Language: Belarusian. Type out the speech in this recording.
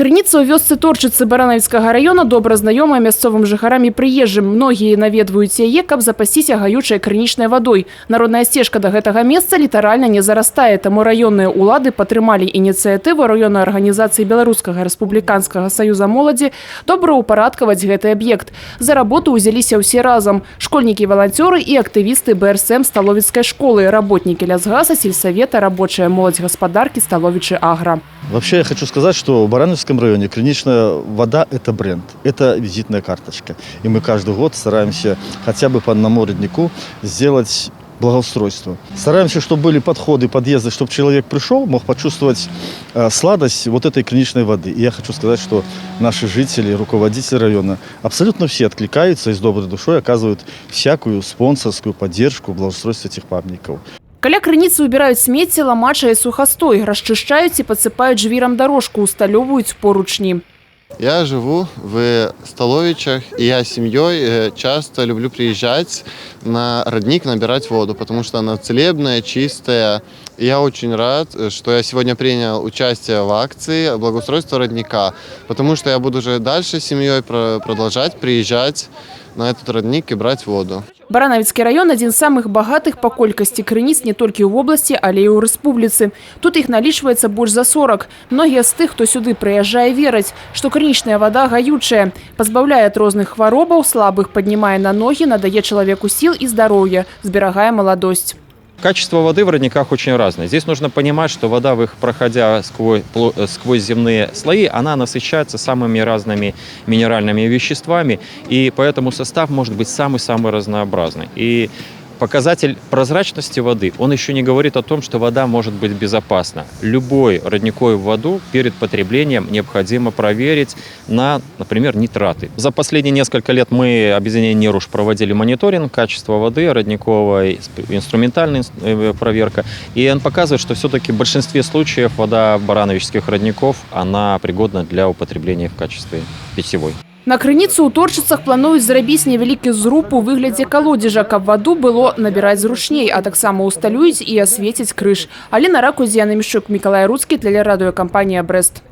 Крыніца ў вёсцы Торчыцы Баранавіцкага района добра знаёмая мясцовым жыхарам і прыезджым. Многія наведваюць яе, каб запасціся гаючай крынічнай вадой. Народная сцежка да гэтага месца літаральна не зарастае, таму раённыя ўлады падтрымалі ініцыятыву раённай арганізацыі Беларускага рэспубліканскага саюза моладзі добраўпарадкаваць гэты аб'ект. За работу ўзяліся ўсе разам: школьнікі, валанцёры і актывісты БРСМ Сталовіцкай школы, работнікі лясгаса, сельсавета, рабочая моладзь гаспадаркі Сталовічы Агра. Вообще я хочу сказать, что в Барановском районе крыничная вода – это бренд, это визитная карточка. И мы каждый год стараемся хотя бы по одному роднику сделать благоустройство. Стараемся, чтобы были подходы, подъезды, чтобы человек пришел, мог почувствовать сладость вот этой крыничной воды. И я хочу сказать, что наши жители, руководители района абсолютно все откликаются и с доброй душой оказывают всякую спонсорскую поддержку в благоустройстве этих памятников. Каля крыніцы убираюць смецце, ламача і сухастой, расчышчаюць і падсыпаюць жвірам дорожку, усталёўваюць поручні. Я живу в Столовичах, и я с семьей часто люблю приезжать на родник набирать воду, потому что она целебная, чистая. И я очень рад, что я сегодня принял участие в акции благоустройства родника, потому что я буду уже дальше с семьей продолжать приезжать на этот родник и брать воду. Баранавіцкі район – адзін з самых багатых па колькасці крыніц не толькі ў вобласці, але і ў рэспубліцы. Тут іх налічваецца больш за 40. Многія з тых, хто сюды прыязджае, вераць, што крынічная вада гаючая, пазбаўляе ад розных хваробаў, слабых паднімае на ногі, надае чалавеку сіл і здароўя, зберагае маладосць. Качество воды в родниках очень разное. Здесь нужно понимать, что вода, проходя сквозь земные слои, она насыщается самыми разными минеральными веществами, и поэтому состав может быть самый-самый разнообразный. И показатель прозрачности воды, он еще не говорит о том, что вода может быть безопасна. Любой родниковую воду перед потреблением необходимо проверить на, например, нитраты. За последние несколько лет мы, объединение «Неруш», проводили мониторинг качества воды, родниковой, инструментальная проверка. И он показывает, что все-таки в большинстве случаев вода барановических родников, она пригодна для употребления в качестве питьевой. На крыніцу ў Торчыцах плануюць зрабіць невялікі зруб у выглядзе калодзежа, каб ваду было набіраць зручней, а таксама усталююць і асвеціць крыж. Аліна Ракузія, Миколай Руцкий, телерадиокомпания «Брест».